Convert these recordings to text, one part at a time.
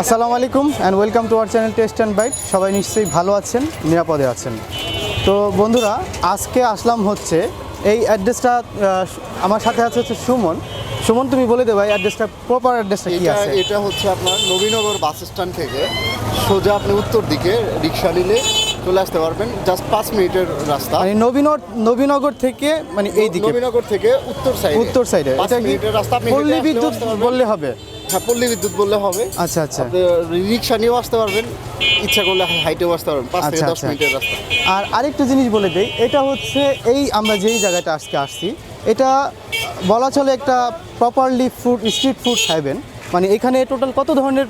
আসসালামু আলাইকুম and welcome to our channel taste and bite. সবাই নিশ্চয়ই ভালো আছেন, নিরাপদে আছেন। তো বন্ধুরা, আজকে আসলাম হচ্ছে এই অ্যাড্রেসটা, আমার সাথে আছে হচ্ছে সুমন। সুমন, তুমি বলে দেবে অ্যাড্রেসটা, প্রপার অ্যাড্রেসটা কি আছে? এটা হচ্ছে আপনার নবীনগর বাস স্ট্যান্ড থেকে সোজা আপনি উত্তর দিকে রিক্সা নিলে চলে আসতে পারবেন। জাস্ট 5 মিনিটের রাস্তা। মানে নবীনগর থেকে, মানে এই দিকে নবীনগর থেকে উত্তর সাইডে 5 মিনিটের রাস্তা। আপনি পল্লী বিদ্যুৎ বললে হবে? হ্যাঁ, পল্লী বিদ্যুৎ বললে হবে। আচ্ছা আচ্ছা। আপনি রিক্সা নিয়েও আসতে পারবেন, ইচ্ছা করলে হাইটেও আসতে পারবেন। 5 থেকে 10 মিনিটের রাস্তা। আর আরেকটা জিনিস বলে দেই, এটা হচ্ছে এই আমরা যেই জায়গাটা আজকে আসছি, এটা বলা চলে একটা প্রপারলি স্ট্রিট ফুড হ্যাভেন। মানে এখানে টোটাল কত ধরনের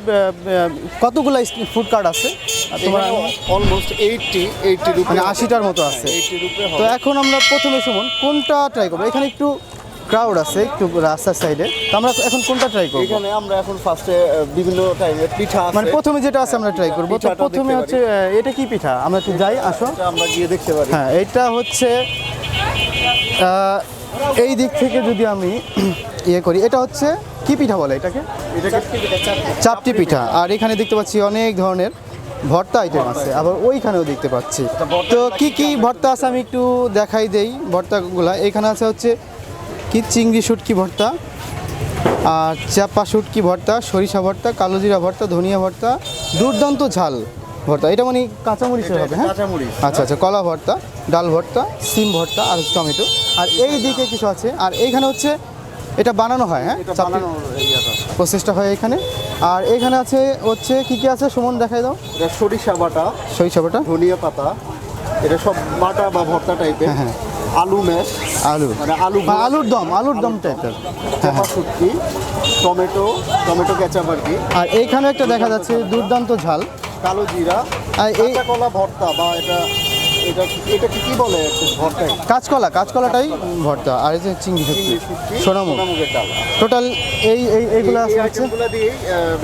কতগুলো স্ট্রিট ফুড কার্ট আছে তোমার? অলমোস্ট 80 মানে 80টার মতো আছে। 80 রুপে তো এখন আমরা প্রথমে সুমন কোনটা ট্রাই করবো? এখানে একটু ক্রাউড আছে একটু রাস্তার সাইডে, তো আমরা এখন কোনটা ট্রাই করবো? এখানে আমরা এখন ফার্স্টে বিভিন্ন টাইপের পিঠা আছে। মানে প্রথমে যেটা আছে আমরা ট্রাই করবো। তো পিঠাটা প্রথমে দেখতে হচ্ছে এটা কি পিঠা? আমরা একটু যাই, আসো। এটা আমরা গিয়ে দেখতে পারি। হ্যাঁ, এটা হচ্ছে এই দিক থেকে যদি আমি ইয়ে করি, এটা হচ্ছে কি পিঠা বলে এটাকে? চাপটি পিঠা। আর এখানে দেখতে পাচ্ছি অনেক ধরনের ভর্তা আইটেম আছে, আবার ওইখানেও দেখতে পাচ্ছি। তো কি কি ভর্তা আছে আমি একটু দেখাই দেই ভর্তাগুলা। এখানে আছে হচ্ছে কি চিংড়ি শুটকি ভর্তা, আর চাপা শুটকি ভর্তা, সরিষা ভর্তা, কালো জিরা ভর্তা, ধনিয়া ভর্তা, দুর্দান্ত ঝাল ভর্তা। এটা মানে কাঁচামরিচের হবে? হ্যাঁ, কাঁচামরিচ। আচ্ছা আচ্ছা। কলা ভর্তা, ডাল ভর্তা, সিম ভর্তা আর টমেটো। আর এই দিকে কিছু আছে, আর এইখানে হচ্ছে এটা বানানো হয়। হ্যাঁ, এটা বানানোর প্রসেসটা হয় এখানে। আর এখানে আছে হচ্ছে কি কি আছে সুমন, দেখাই দাও। এটা সরিষা বাটা, সরিষা বাটা, ধনিয়া পাতা, এটা সব বাটা বা ভর্তা টাইপের। হ্যাঁ হ্যাঁ। আলু ম্যাশ, আলু, মানে আলুর দম টাইপের। চাপা শুটকি, টমেটো কেচাপ আর কি। আর এইখানে একটা দেখা যাচ্ছে দুর্দান্ত ঝাল, কালো জিরা, আর এই কাঁচা কলা ভর্তা, বা এটা এটা এটা কি বলে ভর্তাই? কাঁচকলাটাই ভর্তা। আর এই যে চিংড়ি শুটকি, সোনামুখ, সোনামুখের ডাল। টোটাল এইগুলো এই হচ্ছে। আইটেমগুলো দিয়ে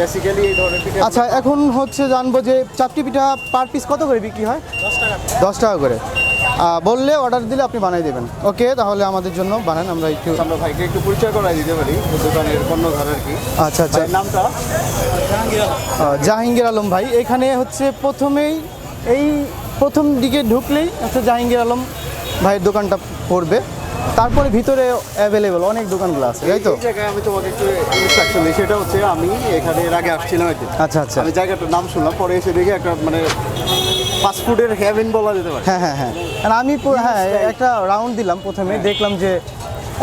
বেসিক্যালি এই ধরনের পিঠা। আচ্ছা, এখন হচ্ছে জানবো যে চাপটি পিঠা পার পিস কত করে বিক্রি হয়? 10 টাকা করে। বললে অর্ডার দিলে আপনি বানিয়ে দেবেন। ওকে, তাহলে আমাদের জন্য বানান, আমরা একটু। আমরা ভাইকে একটু পরিচয় করাই দিতে পারি দোকানের কর্ণধার আর কি। আচ্ছা আচ্ছা। ভাইয়ের নামটা? জাহাঙ্গীর আলম ভাই। এখানে হচ্ছে প্রথমেই এই প্রথম দিকে ঢুকলেই আচ্ছা জাহাঙ্গীর আলম ভাইয়ের দোকানটা পড়বে। তারপরে ভিতরে অ্যাভেলেবল অনেক দোকানগুলো আছে, তাই তো? এই জায়গায় আমি তোমাকে একটু ইনস্ট্রাকশন দিই। সেটা হচ্ছে আমি এখানে এর আগে আসছিলাম আর কি। আচ্ছা আচ্ছা। আমি জায়গাটার নাম শুনলাম, পরে এসে দেখি একটা মানে ফাস্টফুডের হেভেন বলা যেতে পারে। হ্যাঁ হ্যাঁ হ্যাঁ। আর আমি হ্যাঁ একটা রাউন্ড দিলাম প্রথমে, দেখলাম যে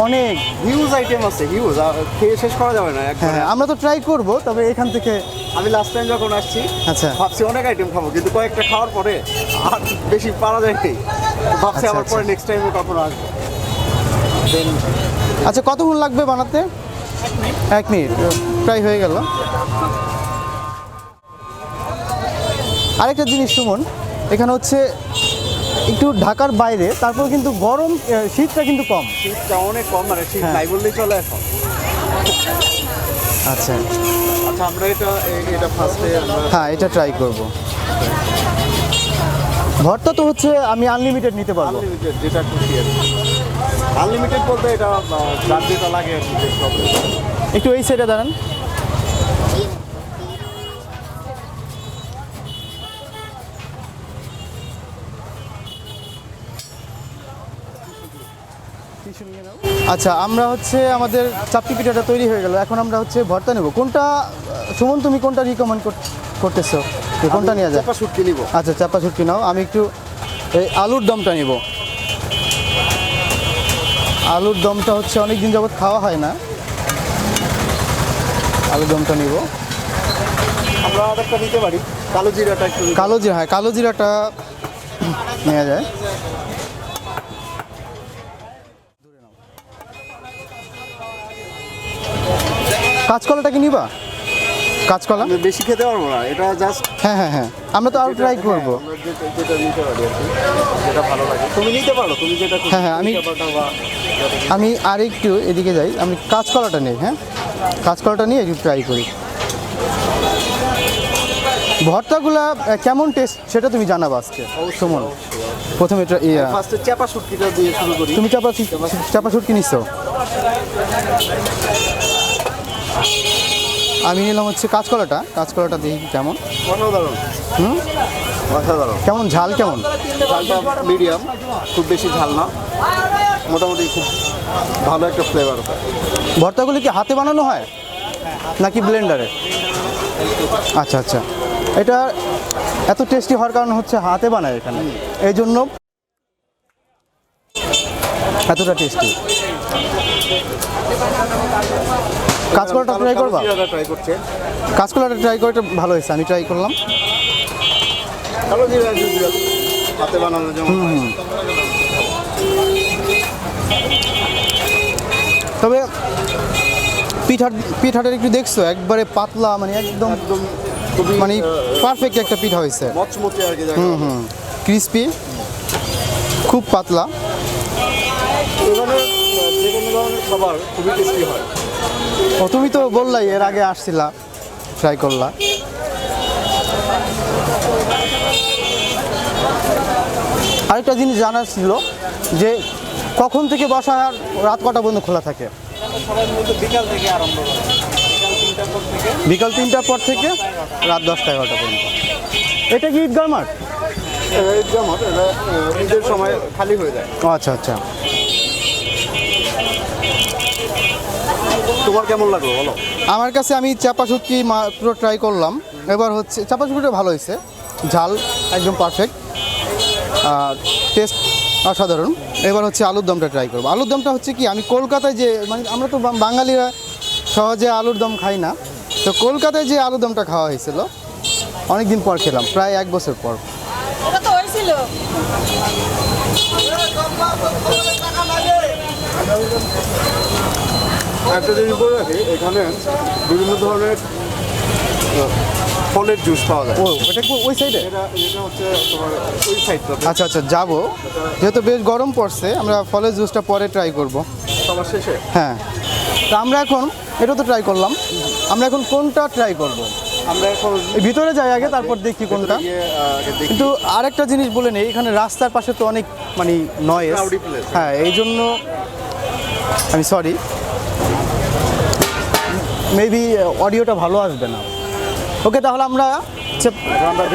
অনেক হিউজ আইটেম আছে, হিউজ, খেয়ে শেষ করা যাবে না একবারে। হ্যাঁ, আমরা তো ট্রাই করব, তবে এখান থেকে। আমি লাস্ট টাইম যখন আসছি আচ্ছা ভাবছি অনেক আইটেম খাবো, কিন্তু কয়েকটা খাওয়ার পরে আর বেশি পারা যায়নি। ভাবছি আচ্ছা, আবার আচ্ছা। পরে নেক্সট টাইমে কখনো আসবো। দেন আচ্ছা, কতক্ষণ লাগবে বানাতে? 1 মিনিট প্রায় হয়ে গেল। আরেকটা জিনিস সুমন, এখানে হচ্ছে একটু ঢাকার বাইরে, তারপর কিন্তু গরম, শীতটা কিন্তু কম। শীতটা অনেক কম, মানে শীত হ্যাঁ। নাই বললেই চলে এখন। আচ্ছা আচ্ছা, আমরা এটা ফার্স্টে হ্যাঁ, এটা ট্রাই করব। ভর্তা তো হচ্ছে আমি আনলিমিটেড নিতে পারবো। আনলিমিটেড, যেটা খুশি আর কি। আনলিমিটেড বলতে এটা যার যেটা লাগে আর কি। একটু এই সাইডে দাঁড়ান। আচ্ছা, আমরা হচ্ছে আমাদের চাপটি পিঠাটা তৈরি হয়ে গেল। এখন আমরা হচ্ছে ভর্তা নেব। কোনটা সুমন, তুমি কোনটা রিকমেন্ড করতেছো যে কোনটা নেওয়া যায়? চাপা শুটকি নিব। আচ্ছা, চাপা শুটকি নাও। আমি একটু এই আলুর দমটা নিব। আলুর দমটা হচ্ছে অনেক দিন যাবত খাওয়া হয় না, আলুর দমটা নিব। আমরা আরেকটা নিতে পারি, কালো জিরাটা একটু। কালো জিরা, হ্যাঁ কালো জিরাটা নেওয়া যায়। কাঁচকলাটা কি নিবা? কাঁচকলা আমি বেশি খেতে পারবো না, এটা জাস্ট। হ্যাঁ হ্যাঁ হ্যাঁ, আমরা তো আরও ট্রাই করবো। যেটা নিতে পারি আর কি, যেটা ভালো লাগে তুমি নিতে পারো, তুমি যেটা খুশি। হ্যাঁ, হ্যাঁ, আমি আর একটু এদিকে যাই, আমি কাঁচকলাটা নেই। হ্যাঁ, কাঁচকলাটা নিয়ে একটু ট্রাই করি। ভর্তাগুলা কেমন টেস্ট সেটা তুমি জানাবো আজকে সুমন। প্রথমে ফার্স্টে চাপা শুটকিটা দিয়ে শুরু করি। তুমি চাপা শুটকি নিচ্ছ? আমি নিলাম হচ্ছে কাঁচকলাটা দেখি কেমন। অসাধারণ, হুম, অসাধারণ। কেমন ঝাল কেমন? ঝালটা মিডিয়াম, খুব বেশি ঝাল না, মোটামুটি খুব ভালো একটা ফ্লেভার। ভর্তাগুলি কি হাতে বানানো হয় নাকি ব্লেন্ডারে? আচ্ছা আচ্ছা, এটা এত টেস্টি হওয়ার কারণ হচ্ছে হাতে বানায় এখানে, এই জন্য এতটা টেস্টি। কাঁচকলাটা ট্রাই করবা? ট্রাই করছে, কাঁচকলাটা ট্রাই করে ভালো হয়েছে, আমি ট্রাই করলাম। কালো জিরা হাতে বানানো যেমন। তবে পিঠাটা একটু দেখছো একবারে পাতলা, মানে একদম একদম খুবই মানে পারফেক্ট একটা পিঠা হয়েছে, মচমচে আর কি। ক্রিস্পি, খুব পাতলা। এখানে যে কোনো ধরনের খাবার খুবই টেস্টি হয়। ও তুমি তো বললাই এর আগে আসছিলা, ট্রাই করলা। আরেকটা জিনিস জানার ছিল যে কখন থেকে বসা আর রাত কটা পর্যন্ত খোলা থাকে? বিকাল থেকে আরম্ভ করে, বিকাল 3টার পর থেকে রাত 10টা-11টা পর্যন্ত। এটা কি ঈদগাহ মাঠ? যেমন এটা ঈদের সময় খালি হয়ে যায়। ও আচ্ছা আচ্ছা। তোমার কেমন লাগলো বলো? আমার কাছে, আমি চাপা শুটকি মাত্র ট্রাই করলাম, এবার হচ্ছে চাপা শুটকিটা ভালো হয়েছে, ঝাল একদম পারফেক্ট, আর টেস্ট অসাধারণ। এবার হচ্ছে আলুর দমটা ট্রাই করবো। আলুর দমটা হচ্ছে কি, আমি কলকাতায় যে, মানে আমরা তো বাঙালিরা সহজে আলুর দম খাই না, তো কলকাতায় যে আলুর দমটা খাওয়া হয়েছিল অনেক দিন পর খেলাম, প্রায় 1 বছর পর। ওটা তো হয়েছিল। একটা জিনিস বলে রাখি, এখানে বিভিন্ন ধরনের ফলের জুস পাওয়া যায়। ও এটা কি ওই সাইডে? এটা এটা হচ্ছে তোমার ওই সাইডটাতে। আচ্ছা আচ্ছা, যাবো, যেহেতু বেশ গরম পড়ছে, আমরা ফলের জুসটা পরে ট্রাই করব। সবার শেষে হ্যাঁ, তা আমরা এখন এটা তো ট্রাই করলাম, আমরা এখন কোনটা ট্রাই করব? আমরা এখন এই ভিতরে যাই আগে, তারপর দেখি কোনটা। গিয়ে আগে দেখি। কিন্তু আরেকটা জিনিস বলে নেই, এখানে রাস্তার পাশে তো অনেক মানে নয়েজ, Crowded place. হ্যাঁ, এই জন্য আমি সরি, মেবি অডিওটা ভালো আসবে না। ওকে, তাহলে আমরা হচ্ছে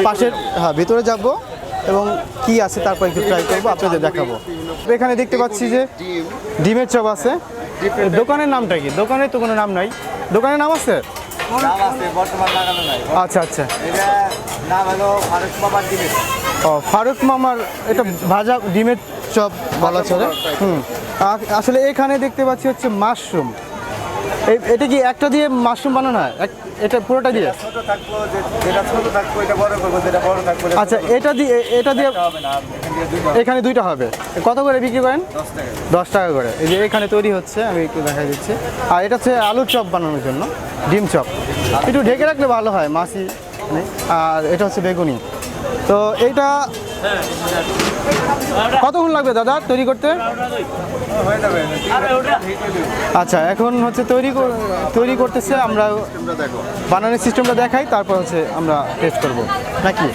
পাশের, হ্যাঁ, ভিতরে যাব এবং কি আছে তারপর একটু ট্রাই করবো, আপনাদের দেখাবো। এখানে দেখতে পাচ্ছি যে ডিম, ডিমের চপ আছে। দোকানের নামটা কি? দোকানে তো কোনো নাম নাই, দোকানের নাম আছে? নাম আছে, বর্তমান লাগানো নাই। আচ্ছা আচ্ছা, এটা নাম হলো ফারুক মামার ডিমের। ও ফারুক মামার, এটা ভাজা ডিমের চপ বলা চলে। আসলে এখানে দেখতে পাচ্ছি হচ্ছে মাশরুম, এটা কি একটা দিয়ে মাশরুম বানানো হয়? এটা পুরোটা দিয়ে? ছোট থাকবো, যেটা ছোট থাকবো এটা বড় করবো, যেটা বড় থাকবো আচ্ছা, এটা দিয়ে হবে না, এখানে 2টা হবে। কত করে বিক্রি করেন? 10 টাকা। 10 টাকা করে। এই যে এখানে তৈরি হচ্ছে, আমি একটু দেখা দিচ্ছি। আর এটা হচ্ছে আলুর চপ বানানোর জন্য, ডিম চপ, একটু ঢেকে রাখলে ভালো হয়, মাছি নেই। আর এটা হচ্ছে বেগুনি। তো এইটা কতক্ষণ লাগবে দাদা তৈরি করতে? হয়ে যাবে। আচ্ছা, এখন হচ্ছে তৈরি করতেছে, আমরা তোমরা দেখো। বানানোর সিস্টেমটা দেখাই, তারপর হচ্ছে আমরা টেস্ট করব নাকি।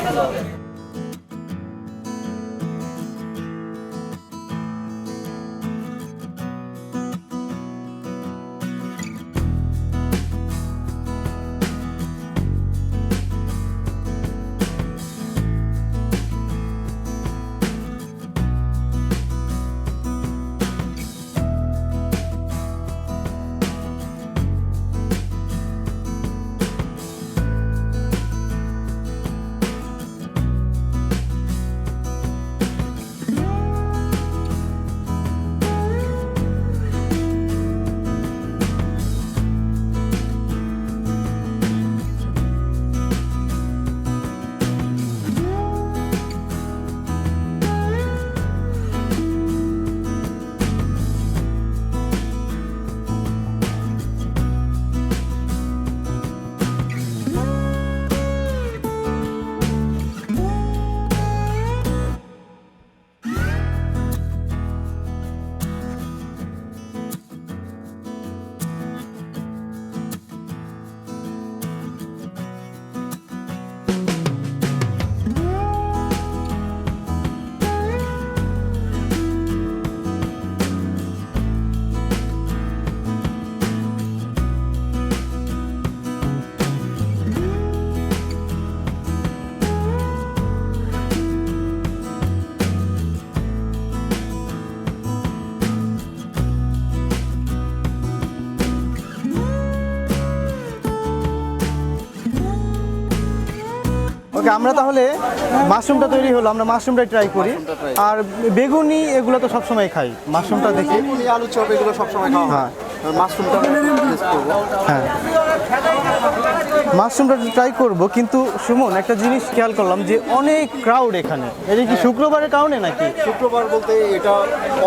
ওকে, আমরা তাহলে মাশরুমটা তৈরি হলো, আমরা মাশরুমটা ট্রাই করি। আর বেগুনি এগুলো তো সবসময় খাই, মাশরুমটা দেখি। বেগুনি, আলু চপ এগুলো সবসময় খাওয়া হয়। মাশরুমটা টেস্ট করবো। হ্যাঁ, মাশরুমটা ট্রাই করব, কিন্তু সুমন একটা জিনিস খেয়াল করলাম যে অনেক ক্রাউড এখানে। এটা কি শুক্রবারের কারণে নাকি? শুক্রবার বলতে এটা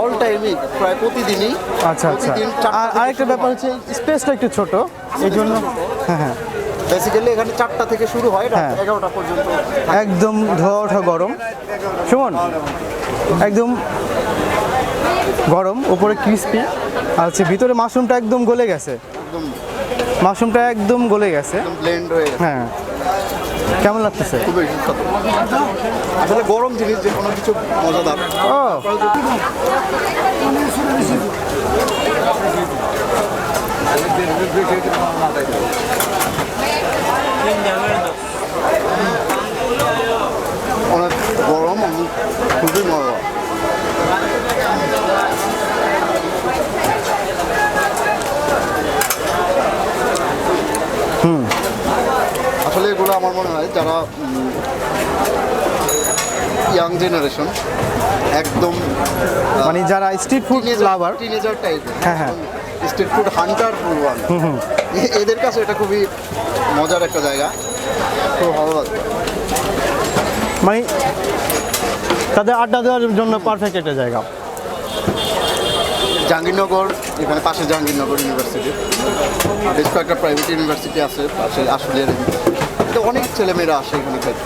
অল টাইমই, প্রায় প্রতিদিনই। আচ্ছা আচ্ছা। প্রতিদিন 4টা আর থেকে আরেকটা শুরু ব্যাপার হয়। হচ্ছে স্পেসটা একটু ছোট, এই জন্য। হ্যাঁ হ্যাঁ, বেসিক্যালি এখানে 4টা থেকে শুরু হয়, রাত হ্যাঁ। 11টা পর্যন্ত। একদম ধোয়া ওঠা গরম সুমন, একদম গরম, উপরে ক্রিস্পি। আর হচ্ছে ভিতরে মাশরুমটা একদম গলে গেছে, একদম মাশরুমটা একদম গলে গেছে। ব্লেন্ড হয়ে গেছে। হ্যাঁ, কেমন লাগতেছে? খুবই সুস্বাদু। আসলে গরম জিনিস যে কোনো কিছু মজাদার। ও অনেক গরম এবং খুবই মজা। আসলে এগুলো আমার মনে হয় যারা ইয়াং জেনারেশন, একদম মানে যারা street food lover, teenager type, হ্যাঁ, হ্যাঁ। স্ট্রিট ফুড হান্টার ফুলওয়ান, এদের কাছে এটা খুবই মজার একটা জায়গা, খুব ভালো লাগে। মানে তাদের আড্ডা দেওয়ার জন্য পারফেক্ট একটা জায়গা। জাহাঙ্গীরনগর, এখানে পাশে জাহাঙ্গীরনগর ইউনিভার্সিটি, বেশ কয়েকটা প্রাইভেট ইউনিভার্সিটি আছে পাশে, আসলে অনেক ছেলেমেয়েরা আসে এখানে খাইতে।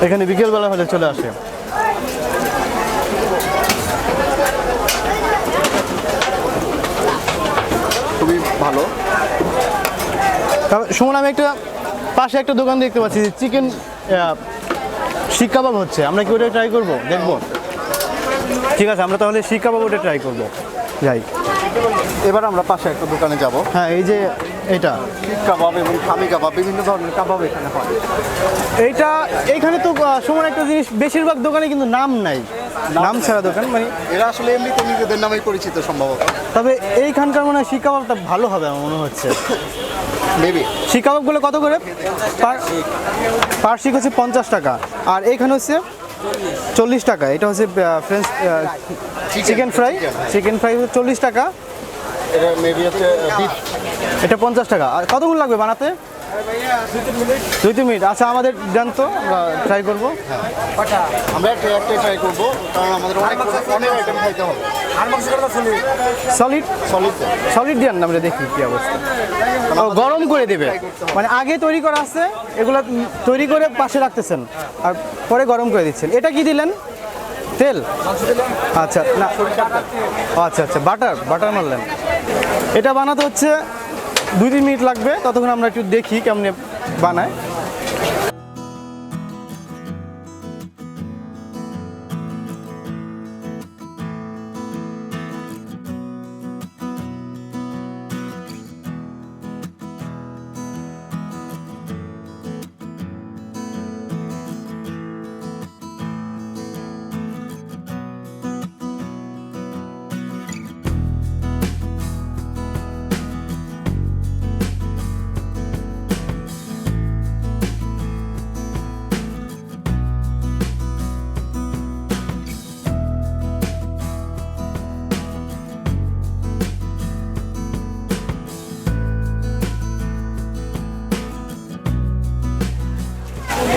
এখানে বিকেলবেলা হলে চলে আসে। খুবই ভালো। তবে সুমন, আমি একটা পাশে একটা দোকান দেখতে পাচ্ছি, চিকেন শিক কাবাব হচ্ছে, আমরা কি ওটা ট্রাই করবো, দেখবো? ঠিক আছে, আমরা তাহলে শিক কাবাব ওটা ট্রাই করবো, যাই। এবার আমরা পাশে একটা দোকানে যাব। হ্যাঁ, এই যে এটা শিক কাবাব এবং খামি কাবাব, বিভিন্ন ধরনের কাবাব এখানে হয়। এইটা এইখানে তো সুমন একটা জিনিস, বেশিরভাগ দোকানে কিন্তু নাম নাই, নাম ছাড়া দোকান। মানে এরা আসলে এমনিতে নিজেদের নামেই পরিচিত সম্ভবত। তবে এইখানকার মনে হয় শিক কাবাবটা ভালো হবে আমার মনে হচ্ছে। মেবি শিক কাবাবগুলো কত করে? পার শিক হচ্ছে 50 টাকা, আর এইখানে হচ্ছে 40 টাকা। এটা হচ্ছে French chicken fry, chicken fry 40 টাকা, এটা মেবি হচ্ছে বিফ। এটা 50 টাকা। আর কতক্ষণ লাগবে বানাতে? 2-3 মিনিট। আচ্ছা, আমাদের দেন তো, আমরা ট্রাই করবো। আমরা একটা ট্রাই করবো, কারণ আমাদের অনেক আইটেম খাইতে হবে। সলিড সলিড সলিড দেন, আমরা দেখি কি অবস্থা। ও, গরম করে দেবে, মানে আগে তৈরি করা আছে, এগুলো তৈরি করে পাশে রাখতেছেন আর পরে গরম করে দিচ্ছেন। এটা কি দিলেন? তেল? আচ্ছা, না, আচ্ছা আচ্ছা, বাটার বাটার মারলেন। এটা বানাতে হচ্ছে 2-3 মিনিট লাগবে, ততক্ষণ আমরা একটু দেখি কেমনে বানায়।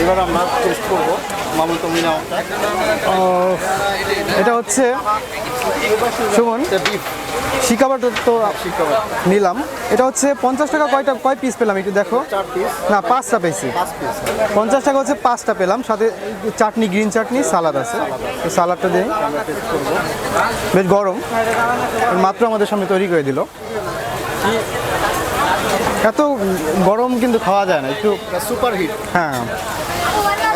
এবার আমরা টেস্ট করবো। মামুন, তুমি নাও। এটা হচ্ছে সুমন বিফ শিক কাবাবটা তো শিক কাবাব নিলাম। এটা হচ্ছে 50 টাকা। কয় পিস পেলাম একটু দেখো? 4 পিস, না, 5টা পেয়েছি। 5 পিস। 50 টাকা হচ্ছে 5টা পেলাম, সাথে চাটনি, গ্রিন চাটনি, সালাদ আছে। তো সালাদটা দিই। আমরা টেস্ট করবো। বেশ গরম, মাত্র আমাদের সামনে তৈরি করে দিল। এত গরম কিন্তু খাওয়া যায় না, একটু। সুপার হিট, হ্যাঁ,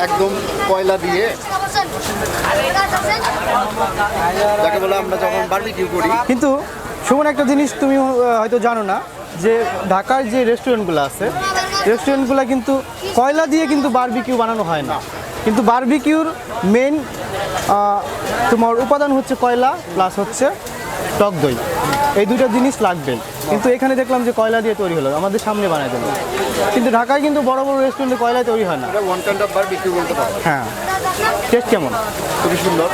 একদম কয়লা দিয়ে, যাকে বলে আমরা যখন বারবিকিউ করি। কিন্তু সুমন, একটা জিনিস তুমি হয়তো জানো না, যে ঢাকার যে রেস্টুরেন্টগুলো আছে, রেস্টুরেন্টগুলো কিন্তু কয়লা দিয়ে কিন্তু বারবিকিউ বানানো হয় না। কিন্তু বারবিকিউর মেন তোমার উপাদান হচ্ছে কয়লা, প্লাস হচ্ছে টক দই। এই দুটো জিনিস লাগবে, কিন্তু এখানে দেখলাম যে কয়লা দিয়ে তৈরি হলো, আমাদের সামনে বানাই দিল। কিন্তু ঢাকায় কিন্তু বড় বড় রেস্টুরেন্টে কয়লায় তৈরি হয় না। এটা ওয়ান কাইন্ড অফ বারবিকিউ বলতে পারো। হ্যাঁ, টেস্ট কেমন? খুবই সুন্দর।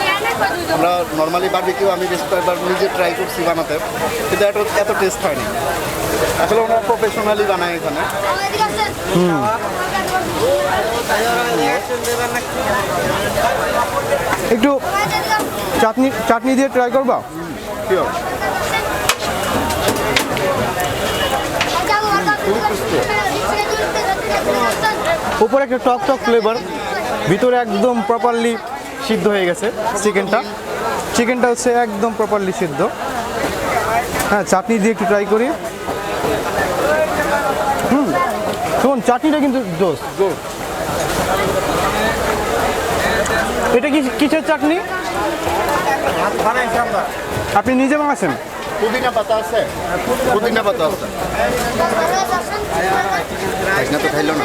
আমরা নর্মালি বারবিকিউ আমি বেশ কয়েকবার নিজে ট্রাই করছি বানাতে, কিন্তু এত টেস্ট হয়নি। আসলে ওনারা প্রফেশনালি বানায় এখানে। একটু চাটনি দিয়ে ট্রাই করবা? Sure. উপরে একটা টক টক ফ্লেভার, ভিতরে একদম প্রপারলি সিদ্ধ হয়ে গেছে চিকেনটা হচ্ছে একদম প্রপারলি সিদ্ধ। হ্যাঁ, চাটনি দিয়ে একটু ট্রাই করি। শোন, চাটনিটা কিন্তু জোস। এটা কিসের চাটনি? আপনি নিজে বানাচ্ছেন? পুদিনা পাতা আছে, পুদিনা পাতা আছে। না তো খাইলো না।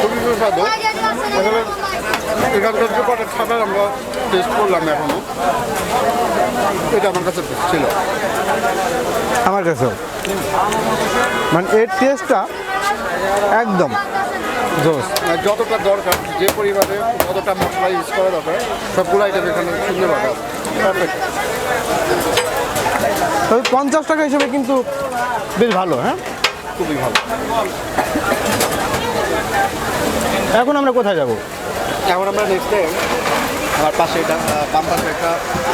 খুবই সুস্বাদু। আসলে এখানকার যে কটা খাবার আমরা টেস্ট করলাম এখনো, এটা আমার কাছে ছিল। আমার কাছেও মানে এর টেস্টটা একদম জোস। যতটা দরকার, যে পরিমাণে যতটা মশলা ইউজ করা দরকার, সবগুলো আইটেম এখানে সুন্দরভাবে আছে। পারফেক্ট। তবে 50 টাকা হিসেবে কিন্তু বেশ ভালো। হ্যাঁ, খুবই ভালো। এখন আমরা কোথায় যাব? এখন আমরা নেক্সট ডে আমার পাশে এটা বাম পাশে একটা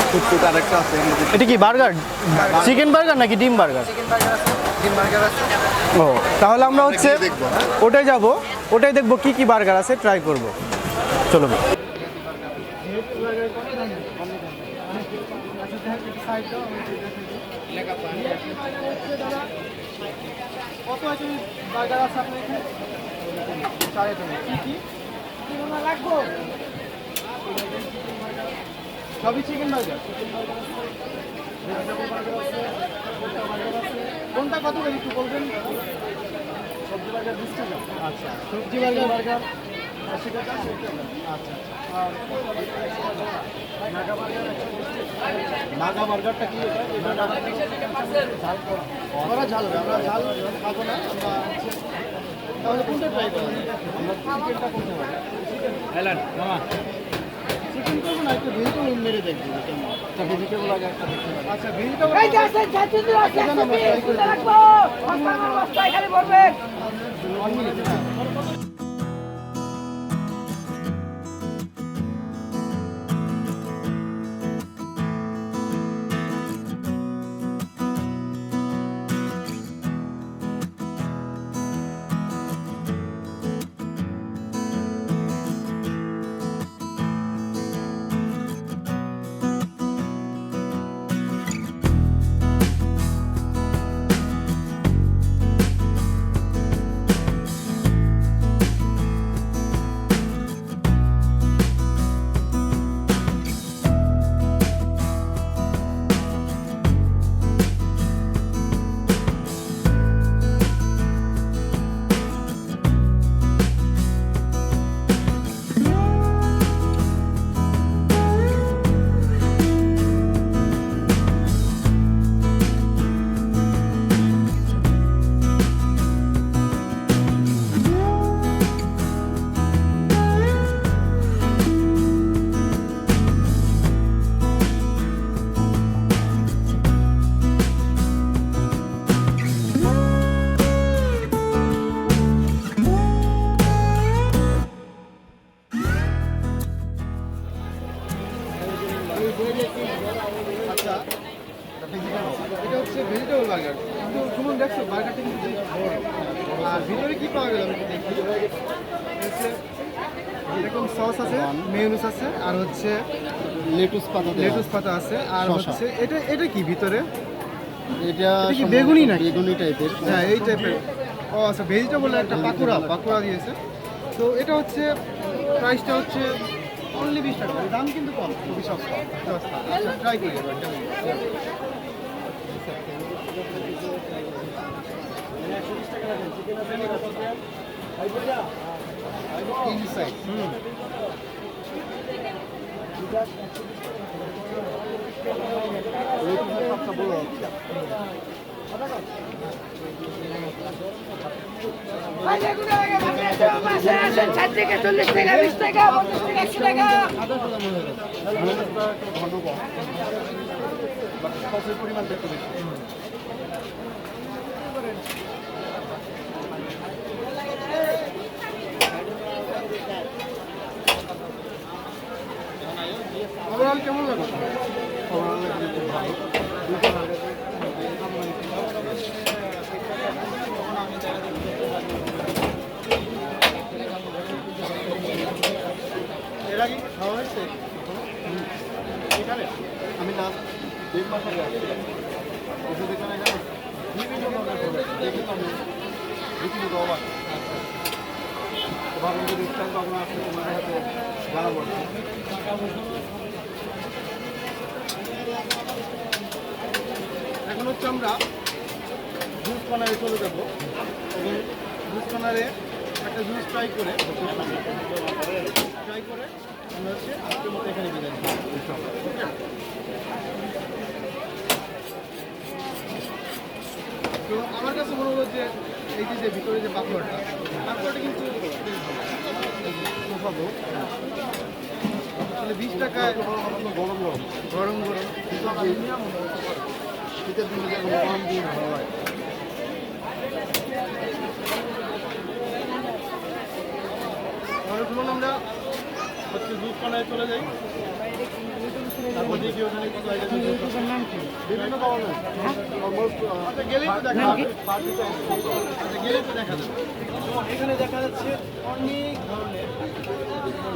ফুটফুট আরেকটা আছে। এটা কি বার্গার? চিকেন বার্গার নাকি ডিম বার্গার? ডিম বার্গার আছে। ও, তাহলে আমরা হচ্ছে গিয়ে দেখবো, হ্যাঁ? ওটাই যাব, ওটাই দেখবো কি কি বার্গার আছে, ট্রাই করব। চলো। কত আছে বার্গার আছে আপনার এখানে? কি লাগবে? সবই চিকেন বার্গার। কোনটা কত করে একটু বলবেন? সবজি বার্গার 20 টাকা। আচ্ছা, সবজি বার্গার 80 টাকা। আচ্ছা, আর নাগা বার্গারটা কি? এটা নাগা ঝাল আমরা ঝাল খাবো না আমরা। তাহলে কোনটা ট্রাই করবো? আমরা চিকেনটা করতে পারি। চিকেন করবো না, একটু ভেজিটেবল মেরে দেখবো কেমন। আচ্ছা, ভেজিটেবল আগে একটা দেখতে পারি। আচ্ছা, ভেজিটেবল এটা হচ্ছে ভেজিটেবল বার্গার। কিন্তু সুমন দেখছো বার্গারটা কিন্তু বড়। আর ভিতরে কি পাওয়া গেল আমি একটু দেখি। হচ্ছে এরকম সস আছে, মেয়োনিজ আছে, আর হচ্ছে লেটুস পাতা আছে, আর হচ্ছে এটা কি ভিতরে? এটা কি বেগুনি নাকি? বেগুনি টাইপের। হ্যাঁ, এই টাইপের। ও আচ্ছা, ভেজিটেবলের একটা পাকোড়া দিয়েছে। তো এটা হচ্ছে প্রাইসটা হচ্ছে অনলি 20 টাকা। দাম কিন্তু কম, খুবই সস্তা। আচ্ছা, ট্রাই করি এবার কেমন। ষাট টাকা 40 টাকা 20 টাকা 50 টাকা 100 টাকা সসের পরিমাণ দেখতে বেশি। ওভারঅল কেমন লাগে? এর আগে খাওয়া হয়েছে এখানে? আমি লাস্ট 1.5 মাস আগে আসছি। ওষুধ এখানে গেলে বিভিন্ন ধরনের প্রোডাক্ট দেখি তো আমি বিক্রি তো অবাক। ভাবুন যদি ইচ্ছা তখন আসলে তোমার হাতে জানাবো। এখন হচ্ছে আমরা জুস কর্নারে চলে যাবো এবং জুস কর্নারে একটা জুস ট্রাই করে আমরা হচ্ছে আজকের মতো এখানে বিদায় নিব। ওকে, তো আমার কাছে মনে হলো যে এই যে ভিতরে যে পাথরটা কিন্তু সোফাবো আসলে 20 টাকায় গরম গরম শীতের দিনে যে গরম দিন ভালো হয়। চলুন আমরা হচ্ছে জুস কর্নারে চলে যাই। তারপর দেখি ওখানে কি বিভিন্ন ধরনের অলমোস্ট গেলেই তো দেখা যাবে। গেলেই তো দেখা যাবে। এখানে দেখা যাচ্ছে অনেক ধরনের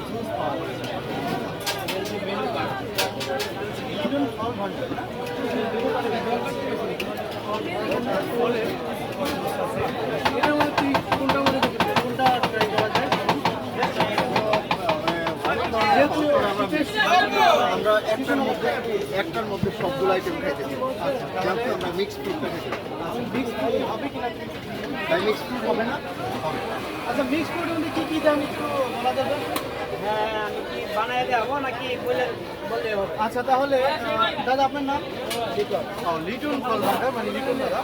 জুস পাওয়া যাচ্ছে। ফল ভান্ডার এটার মধ্যে কোনটা ট্রাই করা যায়? আমরা একটার মধ্যে সবগুলো আইটেম খাইতে চাই। যেহেতু আমরা মিক্সড ফ্রুটটা খেতে মিক্সড ফ্রুট হবে কিনা তাই মিক্সড ফ্রুট হবে না? হবে। আচ্ছা, মিক্সড ফ্রুটের মধ্যে কী কী দাম একটু বলা যাবে? হ্যাঁ, আমি কি বানাই দেবো নাকি বলে হবে? আচ্ছা, তাহলে দাদা আপনার নাম? লিটন ফল ভান্ডার, মানে লিটন দাদা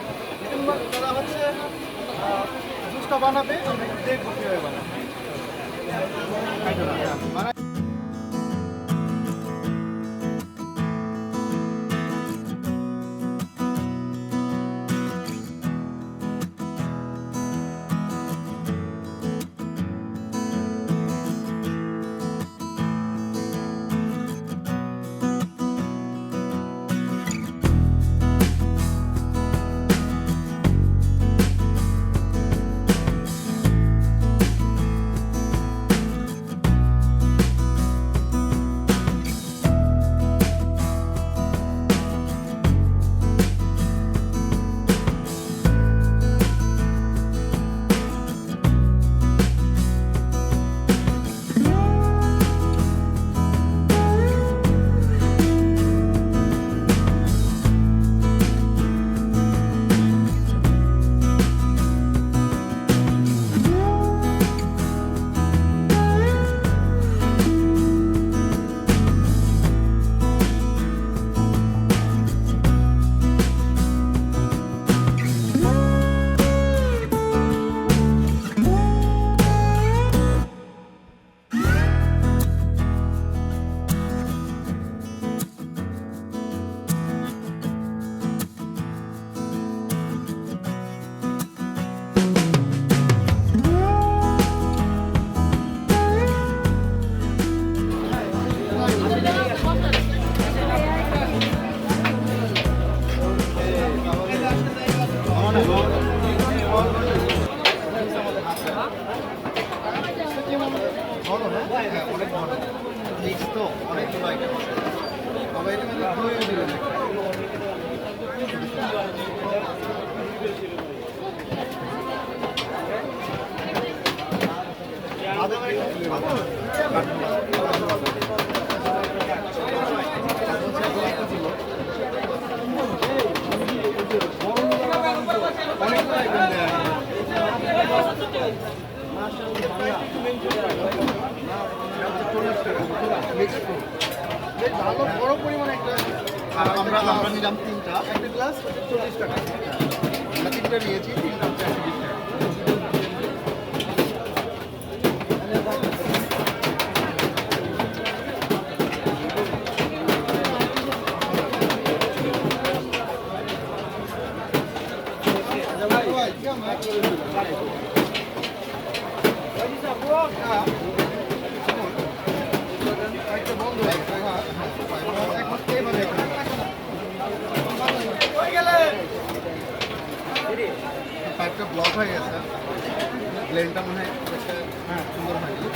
হচ্ছে জুসটা বানাবে, আমরা একটু দেখবো কীভাবে বানাবে। ভালো না? হ্যাঁ, অনেক ভালো। মিক্স তো অনেকগুলো আইটেম আছে। আবার এটার মধ্যে দইও দিলেন একটা। অনেকগুলো আইটেম দেয়া মিক্সড ফ্রুট বেশ ভালো বড় পরিমাণে একটা আমরা নিলাম 3টা, একটা গ্লাস 40 টাকা। আমরা 3টা নিয়েছি, 3টা হচ্ছে 120 টাকা। পাইপটা ব্লক হয়ে গেছে, প্লেনটা মনে হয় হ্যাঁ সুন্দর হয়নি।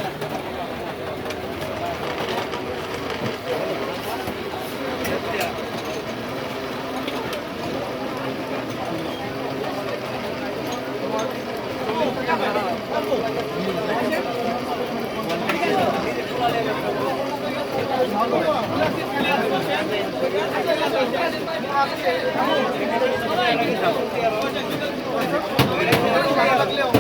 লাগলে